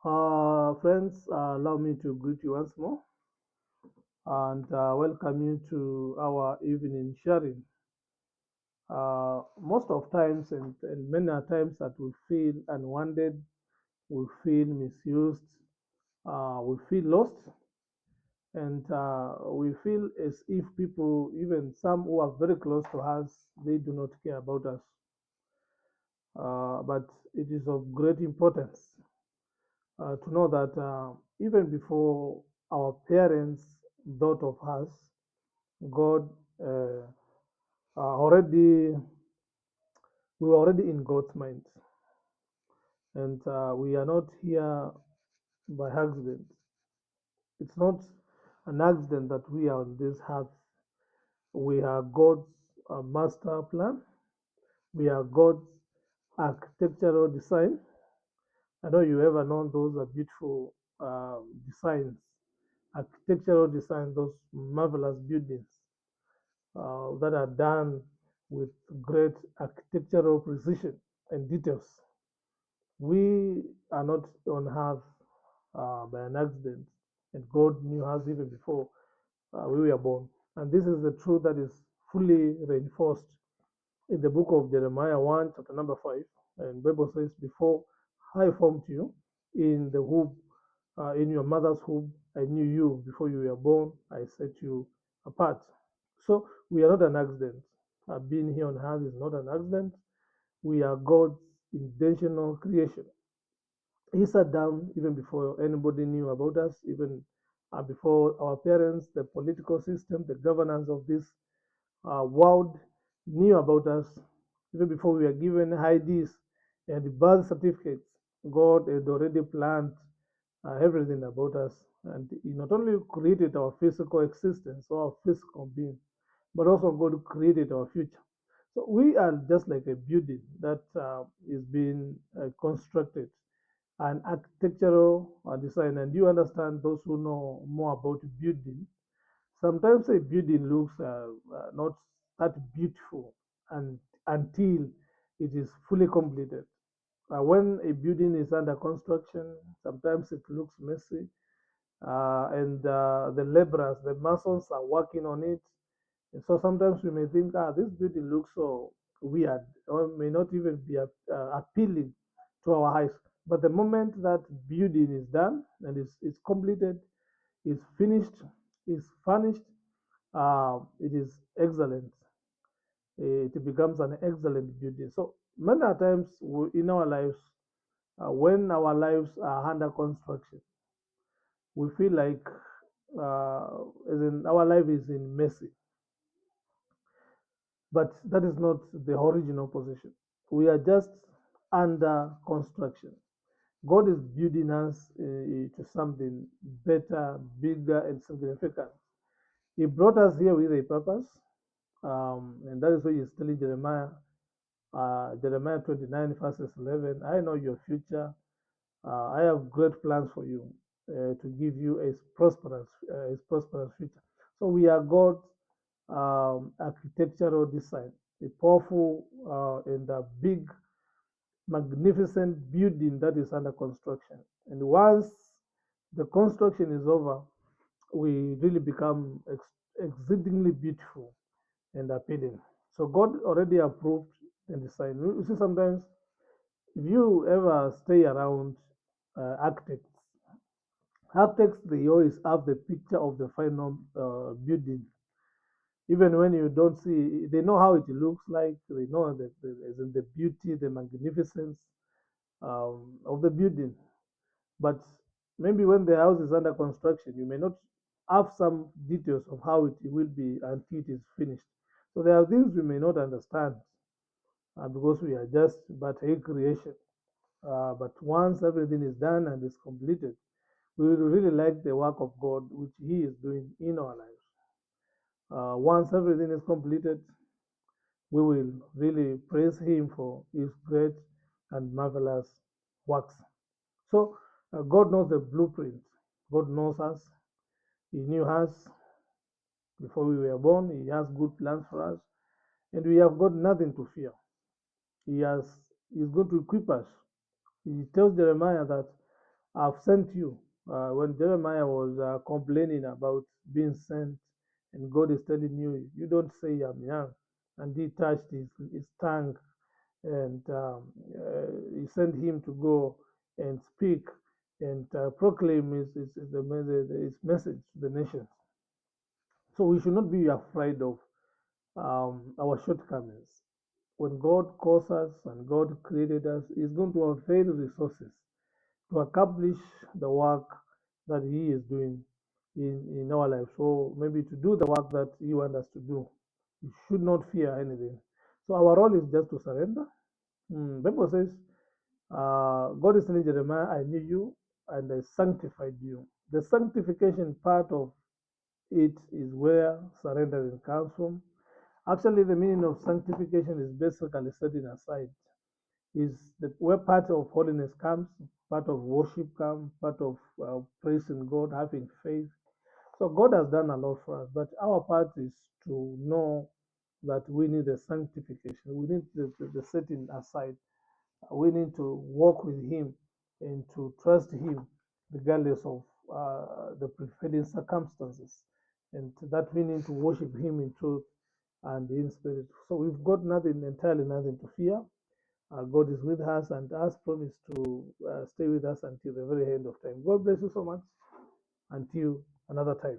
Friends, allow me to greet you once more and welcome you to our evening sharing. Most of times and many a times that we feel unwanted, we feel misused, we feel lost, and we feel as if people, even some who are very close to us, they do not care about us. But it is of great importance to know that even before our parents thought of us, God already we were already in God's mind, and we are not here by accident. It's not an accident that we are on this earth. We are God's master plan. We are God's architectural design. I know you ever known those are beautiful designs, architectural designs, those marvelous buildings that are done with great architectural precision and details. We are not on earth by an accident, and God knew us even before we were born. And this is the truth that is fully reinforced in the book of Jeremiah 1, chapter number 5. And the Bible says, before I formed you in the womb, in your mother's womb, I knew you. Before you were born, I set you apart. So we are not an accident. Being here on earth is not an accident. We are God's intentional creation. He sat down even before anybody knew about us, even before our parents, the political system, the governance of this world knew about us, even before we were given IDs and birth certificates. God had already planned everything about us. And He not only created our physical existence or our physical being, but also God created our future. So we are just like a building that is being constructed, an architectural design. And you understand, those who know more about building, sometimes a building looks not that beautiful and until it is fully completed. When a building is under construction, sometimes it looks messy, and the laborers, the masons are working on it. And so sometimes we may think, this building looks so weird, or may not even be appealing to our eyes. But the moment that building is done and is completed, is finished, is furnished, it is excellent. It becomes an excellent building. So many a times in our lives, when our lives are under construction, we feel like as in our life is in messy, but that is not the original position. We are just under construction. God is building us to something better, bigger, and significant. He brought us here with a purpose, and that is why He's telling Jeremiah 29, verses 11. I know your future. I have great plans for you to give you a prosperous future. So we are God's architectural design, a powerful and a big, magnificent building that is under construction. And once the construction is over, we really become exceedingly beautiful and appealing. So God already approved the design. You see, sometimes if you ever stay around architects, architects they always have the picture of the final building. Even when you don't see, they know how it looks like. They know the beauty, the magnificence of the building. But maybe when the house is under construction, you may not have some details of how it will be until it is finished. So there are things we may not understand because we are just but a creation. But once everything is done and is completed, we will really like the work of God which He is doing in our lives. Once everything is completed, we will really praise Him for His great and marvelous works. So God knows the blueprint. God knows us. He knew us before we were born. He has good plans for us, and we have got nothing to fear. He is going to equip us. He tells Jeremiah that I've sent you. When Jeremiah was complaining about being sent, and God is telling you, you don't say I'm young. And he touched his tongue, and he sent him to go and speak and proclaim his message to the nations. So we should not be afraid of our shortcomings. When God calls us and God created us, He's going to avail resources to accomplish the work that He is doing in our life. So maybe to do the work that He wants us to do, we should not fear anything. So our role is just to surrender. Bible says, God is telling Jeremiah, I knew you and I sanctified you. The sanctification part of it is where surrendering comes from. Actually, the meaning of sanctification is basically setting aside. Is the where part of holiness comes, part of worship comes, part of praising God, having faith. So God has done a lot for us, but our part is to know that we need the sanctification. We need the setting aside. We need to walk with Him and to trust Him regardless of the prevailing circumstances, and that we need to worship Him in truth and in spirit. So we've got nothing, entirely nothing to fear. God is with us and has promised to stay with us until the very end of time. God bless you so much. Until another time.